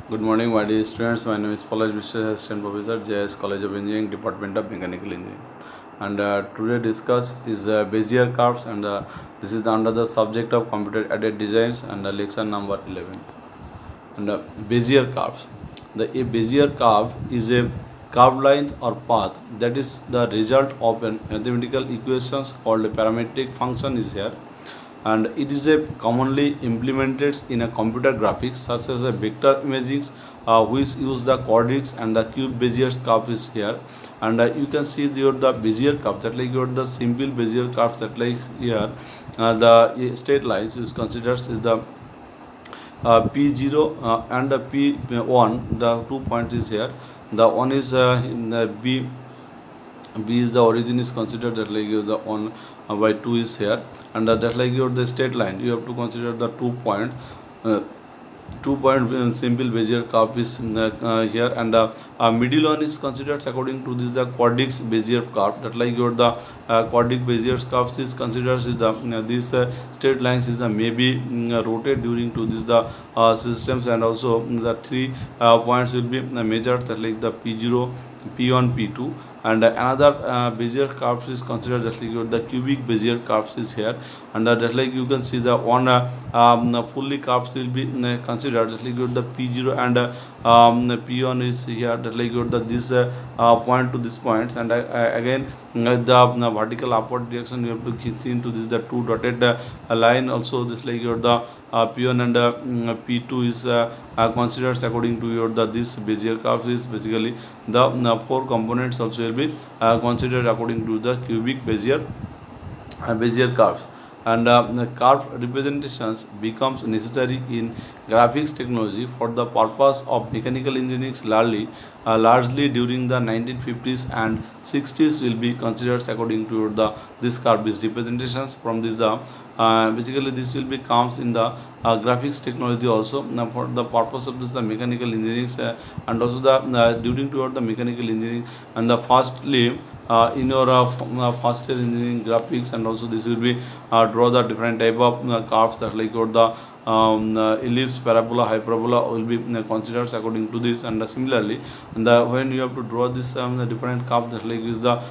Good morning, my dear students. My name is Palaj Vishwa, Assistant Professor, JS College of Engineering, Department of Mechanical Engineering. And today discuss is Bezier curves, and this is under the subject of computer-aided designs and lecture number 11. And Bezier curves. A Bezier curve is a curved line or path that is the result of a mathematical equations called a parametric function is here, and it is a commonly implemented in a computer graphics such as a vector imaging, which use the coordinates, and the cube Bezier curve is here. And you can see the Bezier curve, that like the simple Bezier curve, that like here the straight lines is considered is the P0 and the P1, the 2 points is here. The one is B is the origin is considered, that like the 1 by 2 is here, and that like the straight line you have to consider the 2 points. uh, 2 point simple Bezier curve is here, and middle one is considered according to this the quadratic Bezier curve, that like the quadratic Bezier curve is considered is the this straight lines is the maybe rotate during to this the systems, and also the 3 points will be measured, that like the P0, P1, P2. And another Bezier curve is considered, that like the cubic Bezier curves is here, and that like you can see the one fully curves will be considered, that like the P0 and P1 is here, that like the this point to this points, and again the vertical upward direction you have to keep into this the two dotted line also, this like the P1 and P2 is considered according to this Bezier curve is basically the four components also will be considered according to the cubic Bezier curves. And the curve representations becomes necessary in graphics technology for the purpose of mechanical engineering largely during the 1950s and 60s will be considered according to the this curve is representations from this the basically this will be comes in the graphics technology also. Now for the purpose of this the mechanical engineering and also the during toward the mechanical engineering, and the firstly in your first year engineering graphics, and also this will be draw the different type of curves, that like or the ellipse, parabola, hyperbola will be considered according to this. And similarly, when you have to draw this the different curves, that like is the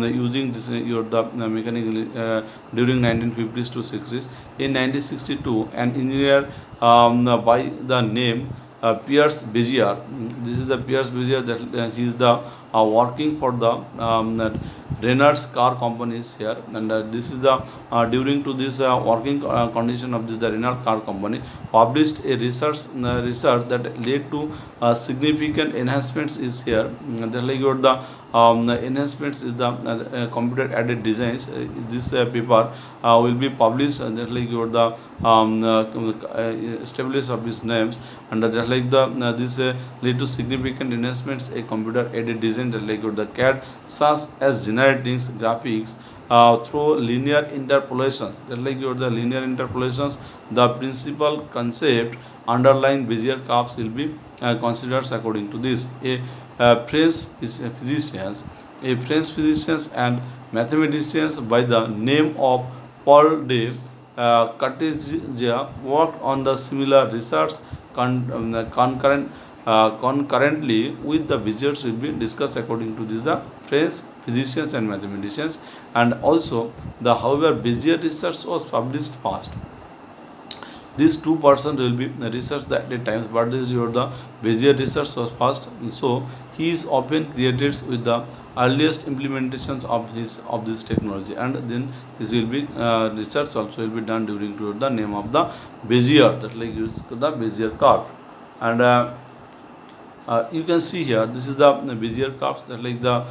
using this your the mechanical during 1950s to 60s. In 1962, an engineer by the name Pierce Bezier. This is the Pierce Bezier, that he is the working for the Reynolds car companies here, and this is the during to this working condition of this the Reynolds car company published a research that led to significant enhancements is here. The like your the enhancements is the computer aided designs. This paper will be published, and that like your the established of these names, and that like the this lead to significant enhancements a computer aided design, that like the CAD such as generating graphics through linear interpolations, that like the linear interpolations. The principal concept underlying Bezier curves will be considered according to this. French physicians and mathematicians by the name of Paul de Cartesia worked on the similar research concurrently with the Beziers will be discussed according to this the French physicians and mathematicians. And also the however Bezier research was published fast. These two persons will be researched at the times, but this your the Bezier research was fast, so he is often credited with the earliest implementations of this technology. And then this will be research also will be done during to the name of the Bezier, that like use the Bezier curve. And you can see here this is the Bezier curves, that like the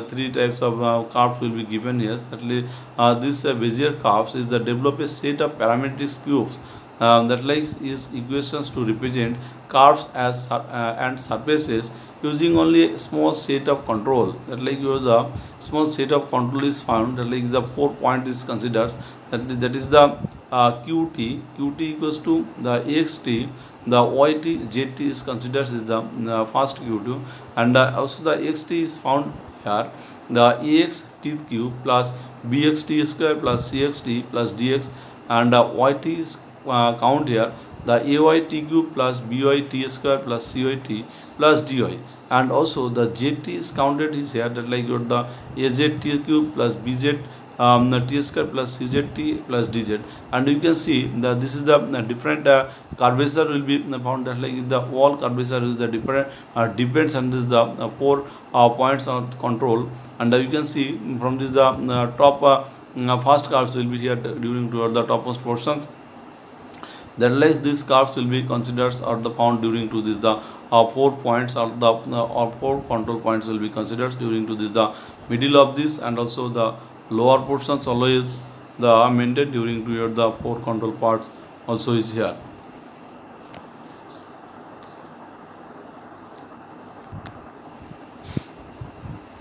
three types of curves will be given here, that like, this Bezier curves is the develop a set of parametric cubes that like is equations to represent curves as and surfaces using only a small set of control, that like use a small set of control is found, that like the 4 point is considered, that is the qt equals to the xt, the zt is considered is the first q2, and also the xt is found here, the axt cube plus bxt square plus cxt plus dx, and yt is count here, the ay t cube plus by t square plus cy t plus dy, and also the zt is counted is here, that like your the az t cube plus bz the t square plus czt plus dz, and you can see that this is the different curvature will be found, that like the all curvature is the different depends on this the four points of control, and you can see from this the top first curves will be here during toward the topmost portions, that like these curves will be considered or the found during to this the 4 points or the or 4 control points will be considered during to this the middle of this, and also the lower portions always the maintained during to your the 4 control parts also is here.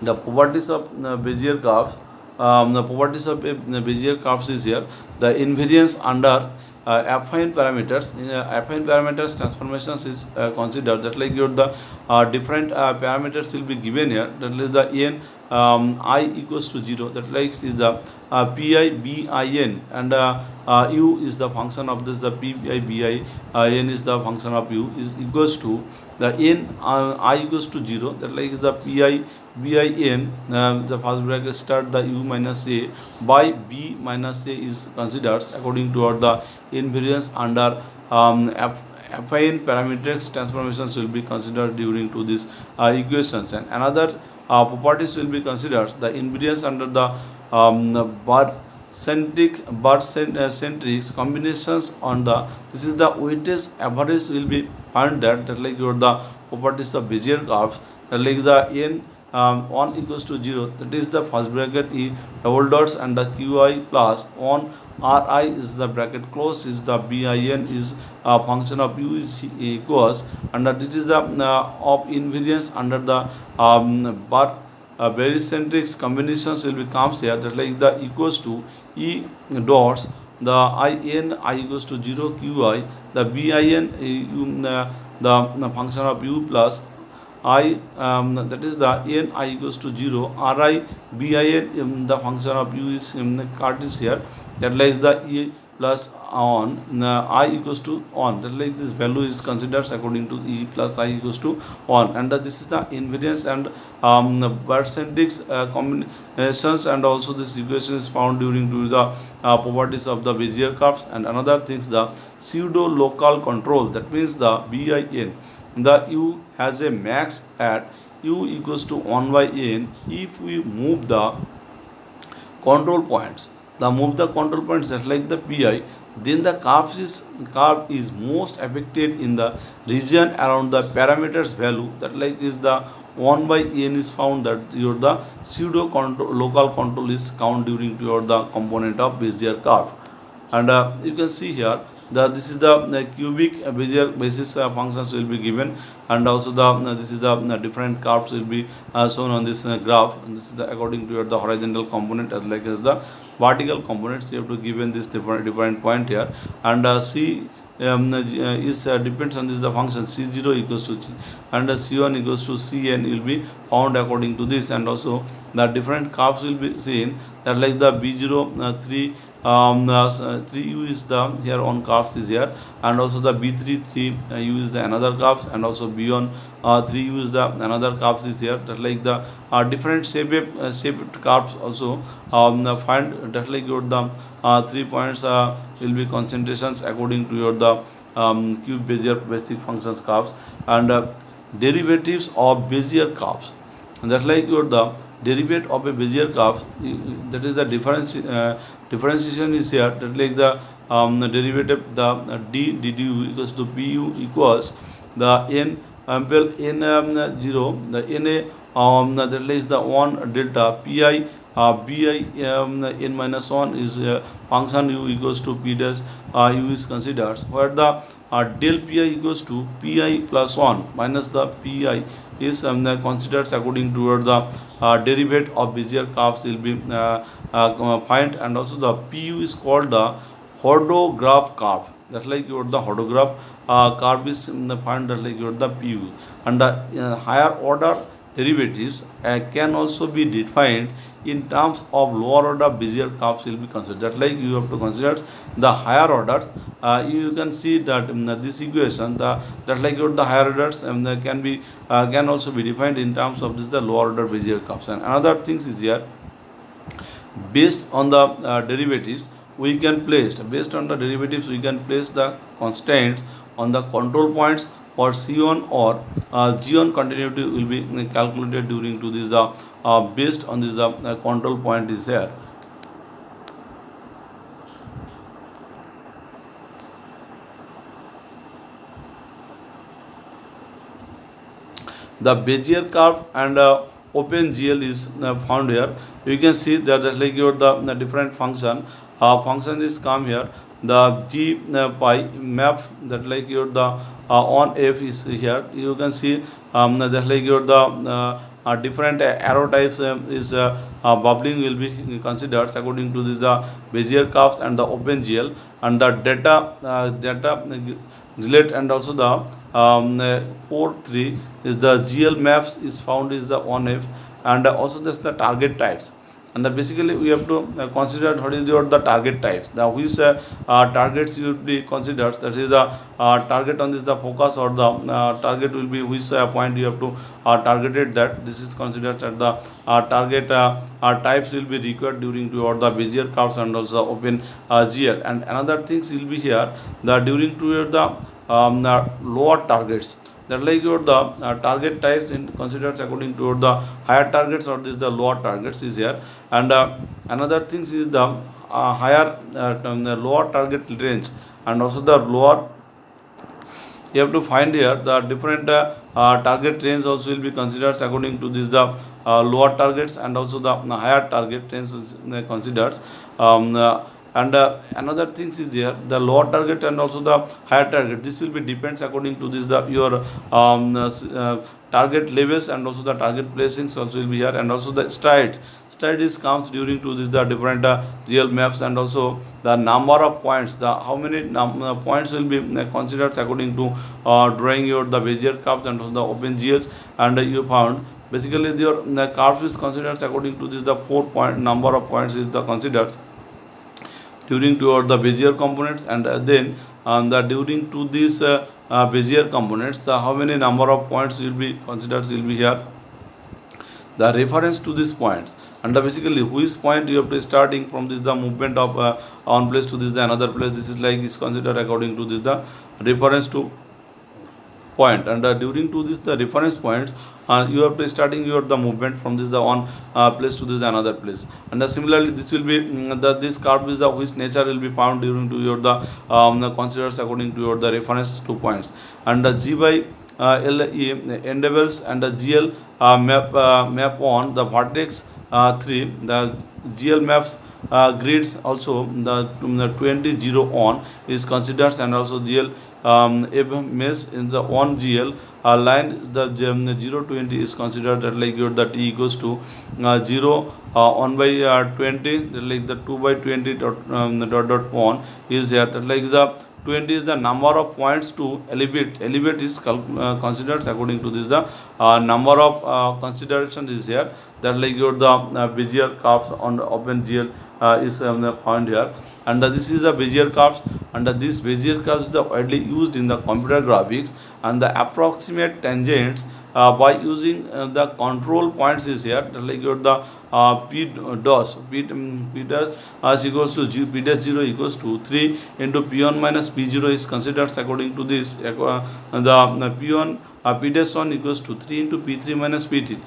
The properties of Bezier curves. The properties of Bezier curves is here. The invariance under affine parameters. In affine parameters transformations is considered, that like your the different parameters will be given here. That is the n I equals to 0. That like is the pi bin, and u is the function of this. The pi bin n is the function of u is equals to the n I equals to 0. That like is the pi bin, the first bracket start the u minus a by b minus a is considered according to the invariance under affine parametric transformations will be considered during to this equations, and another properties will be considered the invariance under the centric combinations on the, this is the weightage average will be found that like your the properties of Bezier curves, that like the n 1 equals to 0, that is the first bracket e double dots, and the qi plus 1 ri is the bracket close is the bin is a function of u is equals, and that it is the of invariance under the but barycentric combinations will be comes here, that like the equals to e dots the I equals to 0 qi, the bin the function of u plus I that is the n I equals to 0 ri bin the function of u is Cartesian here, that like the e plus on I equals to on, that like this value is considered according to e plus I equals to on, and this is the invariance and barycentric combinations, and also this equation is found during to the properties of the Bezier curves, and another things the pseudo local control, that means the bin, the u has a max at u equals to 1 by n if we move the control points, the move the control points just like the pi, then the curve is most affected in the region around the parameters value, that like is the 1 by n is found, that your the pseudo control local control is count during your the component of Bezier curve, and you can see here this is the cubic Bezier basis functions will be given, and also the this is the different curves will be shown on this graph, and this is the according to the horizontal component as like as the vertical components. You have to given this different point here, and c is depends on this the function c0 equals to c, and c1 equals to cn will be found according to this, and also the different curves will be seen, that like the b0 3 3u is the here on curves is here, and also the b3 3u is the another curves, and also b1 3u is the another curves is here, that like the different shaped curves also find, that like your the 3 points will be concentrations according to your the cube Bezier basic functions curves, and derivatives of Bezier curves, and that like your the derivative of a Bezier curve, that is the differentiation is here, that like the derivative the d du equals to pu equals the n ample n 0 the na that is the 1 delta pi bi n minus 1 is function u equals to p dash u is considered, where the del pi equals to pi plus 1 minus the pi is considered according to the derivative of Bezier curves will be find, and also the pu is called the hodograph curve, that's like your the hodograph curve is find, that like your the pu, and the higher order derivatives can also be defined in terms of lower order Bezier curves will be considered. That like you have to consider the higher orders. You can see that this equation, that like the higher orders can also be defined in terms of this the lower order Bezier curves. And another things is here, based on the derivatives we can place, the constraints on the control points for C1 or G1 continuity will be calculated during to this the based on this the control point is here. The Bezier curve and OpenGL is found here. You can see that like the different function is come here. The G pi map, that like the on F is here. You can see that like different arrow types is bubbling will be considered according to this the Bezier curves and the OpenGL, and the data relate, and also the 4.3 is the GL maps is found is the 1F, and also this the target types. And basically we have to consider what is the target types, the which targets should be considered, that is the target on this the focus, or the target will be which point you have to targeted, that this is considered that the target types will be required during to the Bezier curves and also open GL. And another things will be here, the during to the lower targets, that like the target types in considered according to the higher targets, or this the lower targets is here. And another things is the higher the lower target range, and also the lower, you have to find here the different target range also will be considered according to this the lower targets, and also the higher target range is considered. And another things is here, the lower target and also the higher target, this will be depends according to this the your target levels, and also the target placings also will be here. And also the stride is comes during to this the different real maps, and also the number of points, the how many points will be considered according to drawing your the Bezier curves and also the OpenGLs. And you found basically your curve is considered according to this the 4 point number of points is the considered during toward the Bezier components. And then the during to these Bezier components, the how many number of points will be considered will be here, the reference to these points. And basically which point you have to starting from this the movement of one place to this the another place, this is like is considered according to this the reference to point. And during to this the reference points, you have to starting your the movement from this the one place to this another place. And similarly this will be this curve is the which nature will be found during to your the considers according to your the reference to points. And G by LE endeavors, and the GL map on the vertex 3, the GL maps grids also the 20 0 on is considered. And also GL if mesh in the 1 GL line, the 0 20 is considered that like your the T equals to 0 1 by 20, like the 2 by 20 dot 1 is here, that like the 20 is the number of points to elevate is considered according to this the number of consideration is here, that like your the Bezier curves on OpenGL is found here. And this is the Bezier curves, and this Bezier curves is the widely used in the computer graphics, and the approximate tangents by using the control points is here, like your the P dash equals to P dash 0 equals to 3 into P1 minus P0 is considered according to this the P1 P dash 1 equals to 3 into P3 minus P2.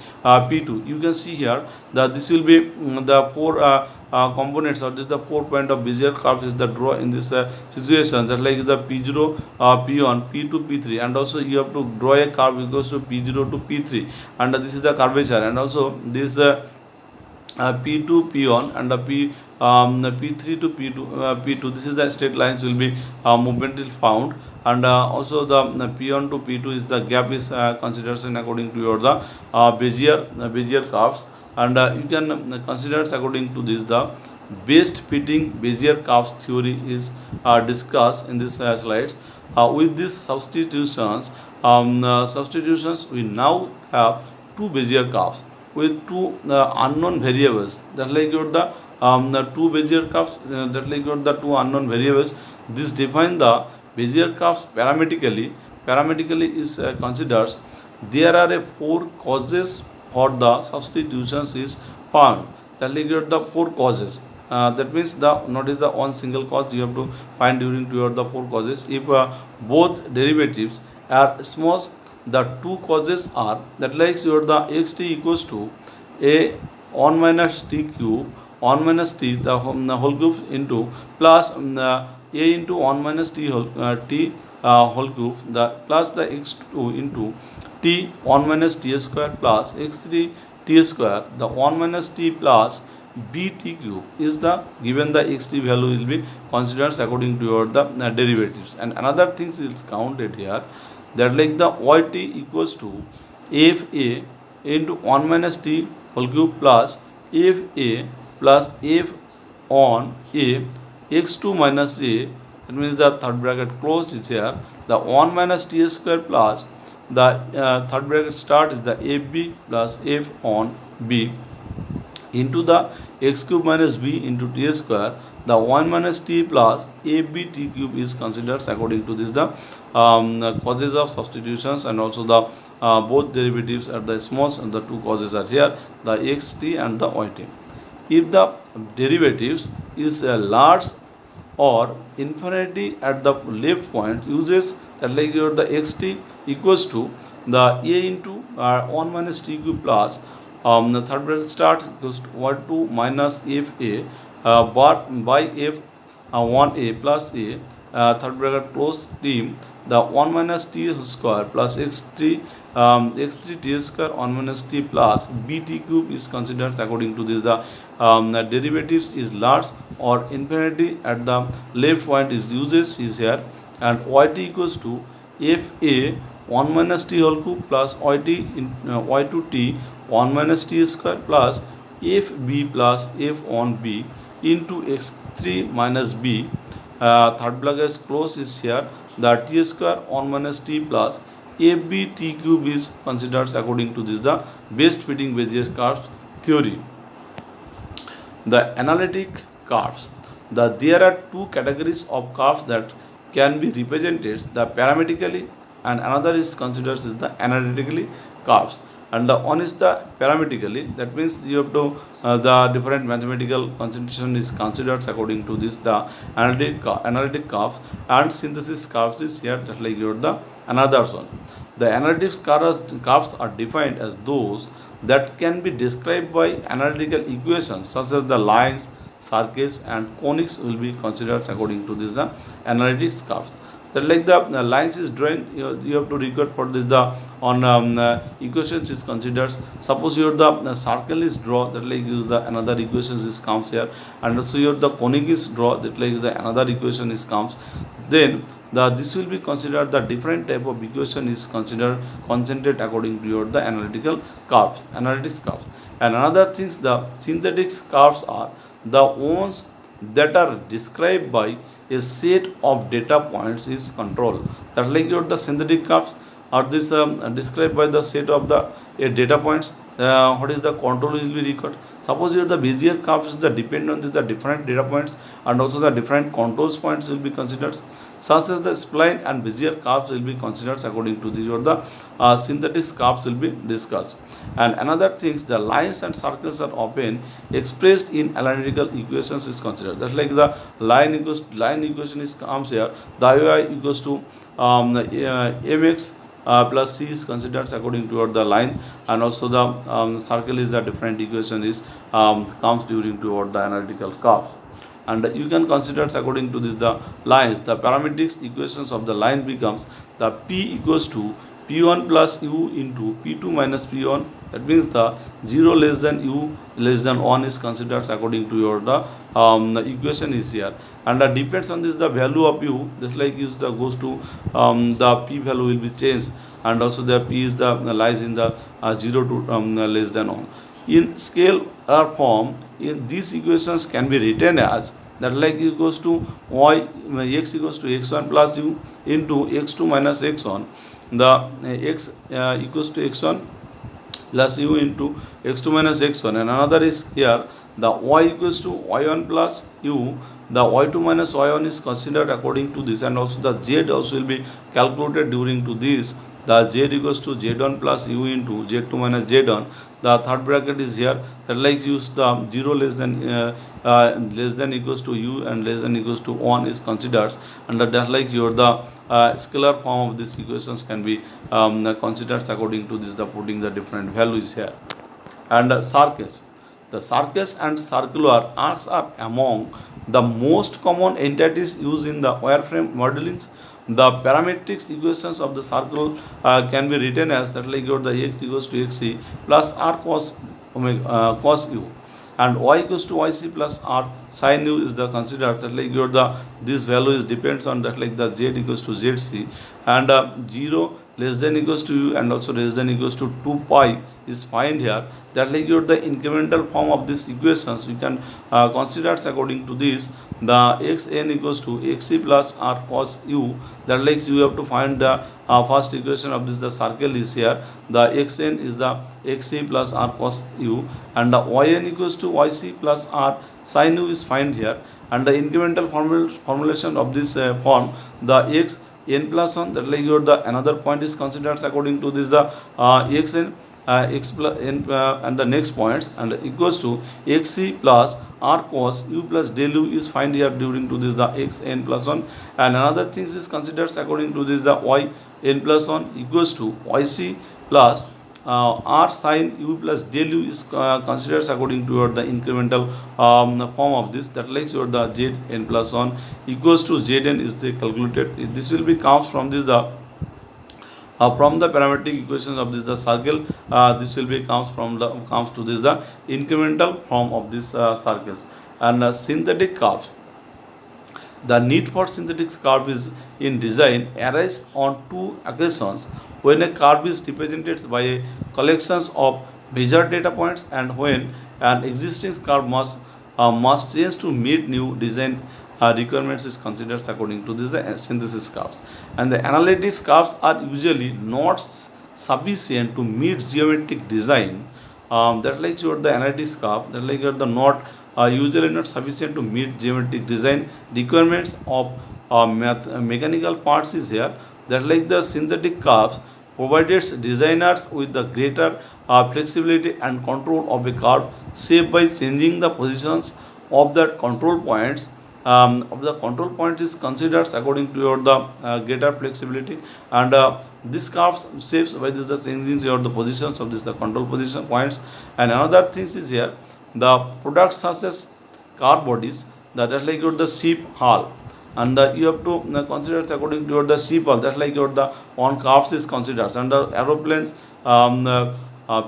You can see here that this will be the 4 components, or this the 4 point of Bezier curves is the draw in this situation, that like the P0 P1 P2 P3. And also you have to draw a curve equals to P0 to P3, and this is the curvature. And also this P2 P1 and the P3 to P2, this is the straight lines will be movement is found. And also the P1 to P2 is the gap is consideration according to your the Bezier curves. And you can consider according to this the best fitting Bezier curves theory is discussed in this slides. With these substitutions we now have two Bezier curves. with two unknown variables, that like your the two Bezier curves, that like your the two unknown variables. This define the Bezier curves parametrically. Parametrically is considers there are a four causes for the substitutions is found. That like your the four causes. That means the not is the one single cause you have to find during to your the four causes. If both derivatives are small, the two causes are that like your the xt equals to a 1 minus t cube 1 minus t the whole cube into plus a into 1 minus whole cube the plus the x2 into t 1 minus t square plus x3 t square the 1 minus t plus bt cube is the given the xt value will be considered according to your the derivatives. And another things is counted here, that like the yt equals to fa into 1 minus t whole cube plus fa plus f on a x2 minus a, that means the third bracket closed is here, the 1 minus t square plus the third bracket start is the fb plus f on b into the x cube minus b into t square, the 1 minus t plus ab t cube is considered according to this the causes of substitutions, and also the both derivatives are the smalls and the two causes are here, the xt and the yt. If the derivatives is large or infinity at the left point, uses that like your the xt equals to the a into 1 minus t cube plus the third bracket starts equals to 1 2 minus fa by f 1a plus a third bracket close t the 1 minus t square plus x3 t square 1 minus t plus bt cube is considered according to this the derivatives is large or infinity at the left point is uses is here, and yt equals to fa 1 minus t whole cube plus yt in y2 t 1 minus t square plus fb plus f on b into x3 minus b third bracket close is here, the t square 1 minus t plus fb t cube is considered according to this the best fitting Bezier curves theory. The analytic curves, there are two categories of curves that can be represented, the parametrically and another is considered as the analytically curves. And the one is the parametrically, that means you have to the different mathematical concentration is considered according to this the analytic curves, and synthesis curves is here just like your the another one. The analytic curves are defined as those that can be described by analytical equations such as the lines, circles and conics will be considered according to this the analytic curves. That like the lines is drawing, you have to record for this the on equations is considered. Suppose your the circle is draw, that like use the another equations is comes here, and also your the conic is draw, that like the another equation is comes. Then this will be considered the different type of equation is considered concentrate according to your the analytical curves, analytics curves. And another things, the synthetic curves are the ones that are described by a set of data points is control. That like your the synthetic curves are this described by the set of the data points. What is the control will be recorded. Suppose your the Bezier curves is the depend on this the different data points, and also the different controls points will be considered, such as the spline and Bezier curves will be considered according to the or the synthetic curves will be discussed. And another things, the lines and circles are often expressed in analytical equations is considered. That's like the line equation is comes here, the y equals to mx plus c is considered according to the line, and also the circle is the different equation is comes during toward the analytical curves. And you can consider according to this the lines, the parametric equations of the line becomes the p equals to p1 plus u into p2 minus p1, that means the 0 less than u less than 1 is considered according to your the equation is here, and depends on this the value of u, just like use the goes to the p value will be changed, and also the p is the lies in the 0 to less than 1. In scale or form, in these equations can be written as that like equals to y x equals to x1 plus u into x2 minus x1, the x equals to x1 plus u into x2 minus x1, and another is here the y equals to y1 plus u. The y2 minus y1 is considered according to this, and also the z also will be calculated during to this. The z equals to z1 plus u into z2 minus z1. The third bracket is here, that like use the 0 less than equals to u and less than equals to 1 is considered, and that like your the scalar form of these equations can be considered according to this, the putting the different values here. And circus. The circus and circular arcs are among the most common entities used in the wireframe modelings. The parametric equations of the circle can be written as that like your the x equals to xc plus r cos cos u, and y equals to yc plus r sin u is the considered that like your the this value is depends on that like the z equals to zc, and 0 less than equals to u and also less than equals to 2 pi is find here, that like your the incremental form of these equations we can consider according to this. The xn equals to xc plus r cos u, that like you have to find the first equation of this, the circle is here, the xn is the xc plus r cos u, and the yn equals to yc plus r sin u is find here, and the incremental formulation of this form, the x n plus 1, that like your the another point is considered according to this, the xn x plus n and the next points, and equals to xc plus r cos u plus del u is find here during to this, the x n plus 1, and another things is considered according to this, the y n plus 1 equals to yc plus r sin u plus del u is considered according to your the incremental form of this, that likes your the z n plus 1 equals to zn is the calculated. This will be comes from this the from the parametric equations of this the circle. This will be comes to this the incremental form of this circles. And synthetic curves. The need for synthetic curve is in design arise on two occasions: when a curve is represented by a collections of measured data points, and when an existing curve must change to meet new design requirements is considered according to this the synthesis curves. And the analytics curves are usually not sufficient to meet geometric design. That like your the analytics curve, that like your the not usually not sufficient to meet geometric design requirements of mechanical parts is here, that like the synthetic curves provides designers with the greater flexibility and control of a curve shape by changing the positions of the control points. Of the control point is considered according to your the greater flexibility, and this curves shapes by this the changing your the positions of this the control position points. And another things is here, the products such as car bodies, that is like your the ship hull, and you have to consider according to your the ship hull, that like your the on curves is considered, and the aeroplanes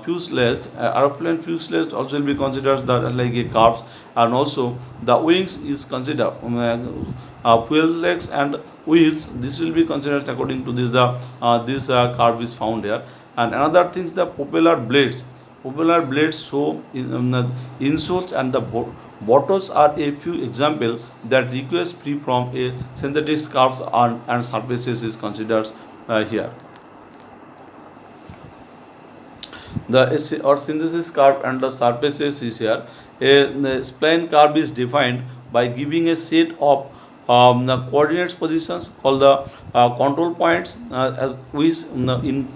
fuselage aeroplane fuselage also will be considered that like a curves, and also the wings is considered fuel legs and wheels, this will be considered according to this the this curve is found here. And another things, the propeller blades show insoles, and the bottles are a few examples that request free from a synthetic curves and surfaces is considered here. The or synthesis curve and the surfaces is here. A spline curve is defined by giving a set of the coordinates positions called the control points, as which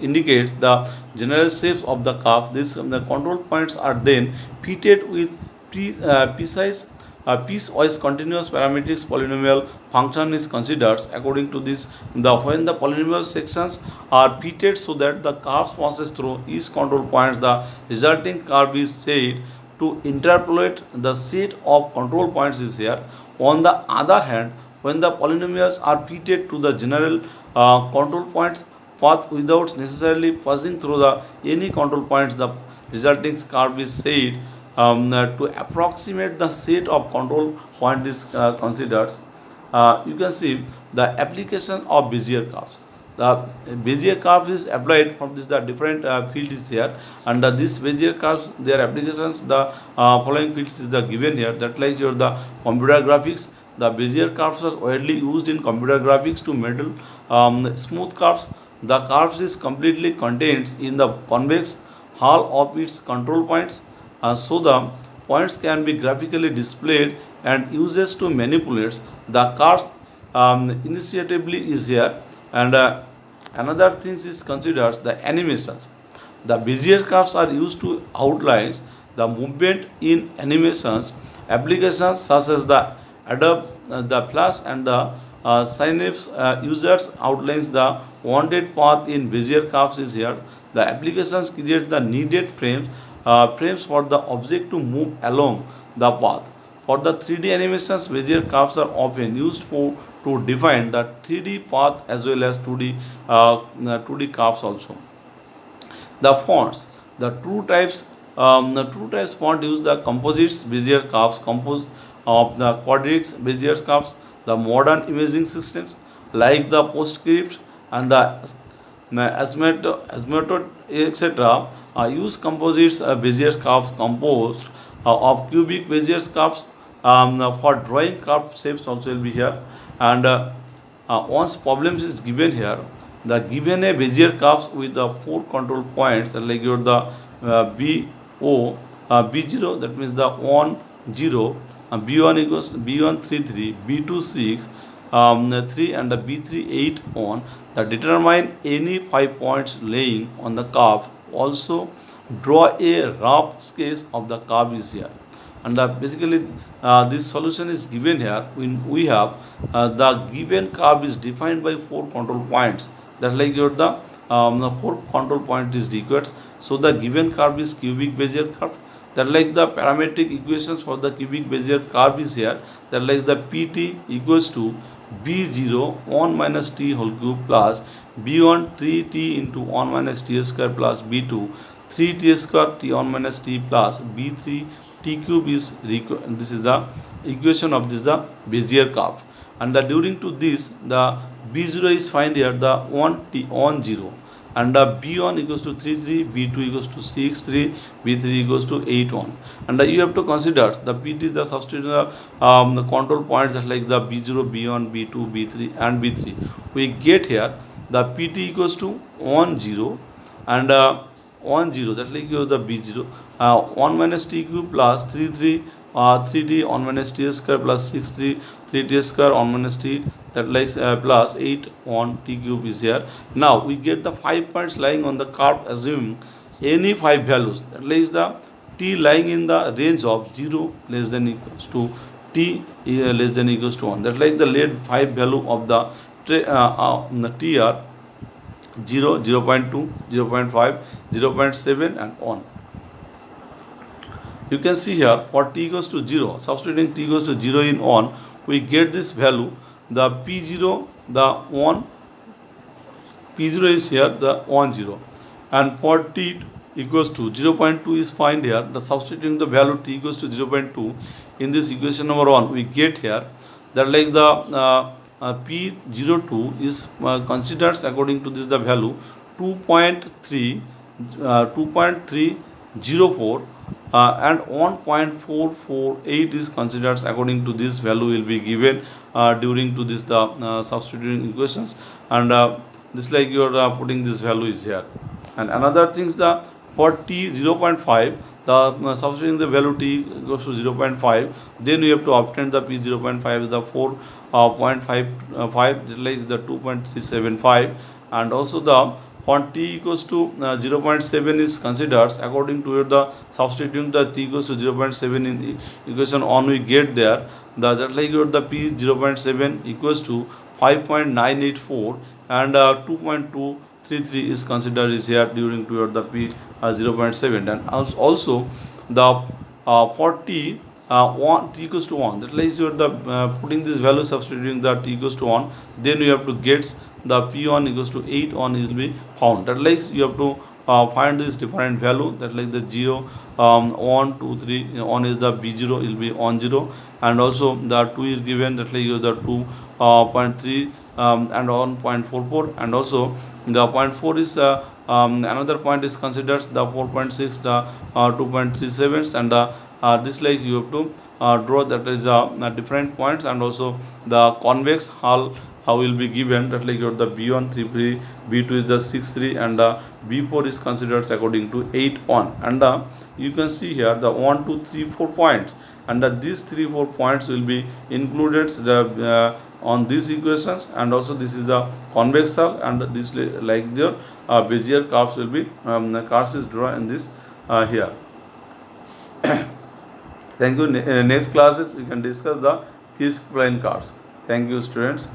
indicates the general shapes of the curve. The control points are then fitted with precise piecewise continuous parametric polynomial function is considered according to this. When the polynomial sections are fitted so that the curve passes through each control point, the resulting curve is said to interpolate the set of control points is here. On the other hand, when the polynomials are fitted to the general control points path without necessarily passing through the any control points, the resulting curve is said to approximate the set of control point is considered. You can see the application of Bezier curves. The Bezier curve is applied from this the different field is here, and this Bezier curves, their applications, the following fields is the given here, that like your the computer graphics. The Bezier curves are widely used in computer graphics to model smooth curves. The curves is completely contained in the convex all of its control points. So the points can be graphically displayed and uses to manipulate the curves initiatively is here. And another thing is considered the animations. The Bezier curves are used to outline the movement in animations. Applications such as the Adobe the Flash and the Synapse users outlines the wanted path in Bezier curves is here. The applications create the needed frames for the object to move along the path. For the 3D animations, Bezier curves are often used to define the 3D path as well as 2D curves also. The fonts, the true types font use the composites Bezier curves, composed of the quadratics Bezier curves. The modern imaging systems like the PostScript and the Azimuth, etc. Use composites Bezier curves composed of cubic Bezier curves. For drawing curved shapes also will be here. And once problems is given here, the given a Bezier curves with the four control points like your the BO B0, that means the 1 0, B1 equals B1 3 3, B2 6 3 and the B3 8 on that determine any 5 points laying on the curve. Also draw a rough sketch of the curve is here. And basically this solution is given here when we have the given curve is defined by four control points, that like your the four control point is required. So the given curve is cubic Bezier curve, that like the parametric equations for the cubic Bezier curve is here, that like the pt equals to b0 1 minus t whole cube plus b1 3t into 1 minus t square plus b2 3t square t 1 minus t plus b3 t cube is this is the equation of this the Bezier curve. And during to this the b0 is find here the 1 t on 0, and b1 equals to 3 3, b2 equals to 6 3, b3 equals to 8 1. And you have to consider the pt the substitute the control points that like the b0 b1 b2 b3 and b3. We get here the pt equals to 1 0 and 1 0, that like the b0 1 minus t cube plus 3 3 3t 1 minus t square plus 6 3 3t square 1 minus t, that like plus 8 1 t cube is here. Now we get the 5 points lying on the curve assuming any 5 values, that is the t lying in the range of 0 less than equals to t less than equals to 1, that like the laid 5 value of the t are 0 0.2 0.5 0.7 and on. You can see here for t equals to 0, substituting t equals to 0 in on, we get this value the p0 the 1 p0 is here the 1 0, and for t equals to 0.2 is find here the substituting the value t equals to 0.2 in this equation number 1, we get here that like the p02 is considered according to this the value 2.3 2.304 and 1.448 is considered according to this value will be given during to this the substituting equations. And this like you are putting this value is here. And another things the for t 0.5 the substituting the value t goes to 0.5, then you have to obtain the p 0.5 is the 4.55 like the 2.375, and also the for t equals to 0.7 is considered according to the substituting the t equals to 0.7 in equation on, we get there that like the p 0.7 equals to 5.984 and 2.233 is considered is here during to the p 0.7. And also the for t 1 t equals to 1, that like you are the putting this value substituting the t equals to 1, then you have to get the p1 equals to 8 on will be found, that like you have to find this different value, that like the 0 1 2 3 on is the b0 will be on 0, and also the 2 is given, that like you the 2.3 and 1.44, and also the 0.4 is another point is considered the 4.6 the 2.37 and this like you have to draw that is different points, and also the convex hull how will be given that like your the B1 3 B2 is the 6 3 and the B4 is considered according to 8 1 and you can see here the 1 2 3 4 points and these 3 4 points will be included on these equations, and also this is the convex hull and this like your Bezier curves will be curves is drawn in this here. Thank you. Next classes we can discuss the K-spline curves. Thank you, students.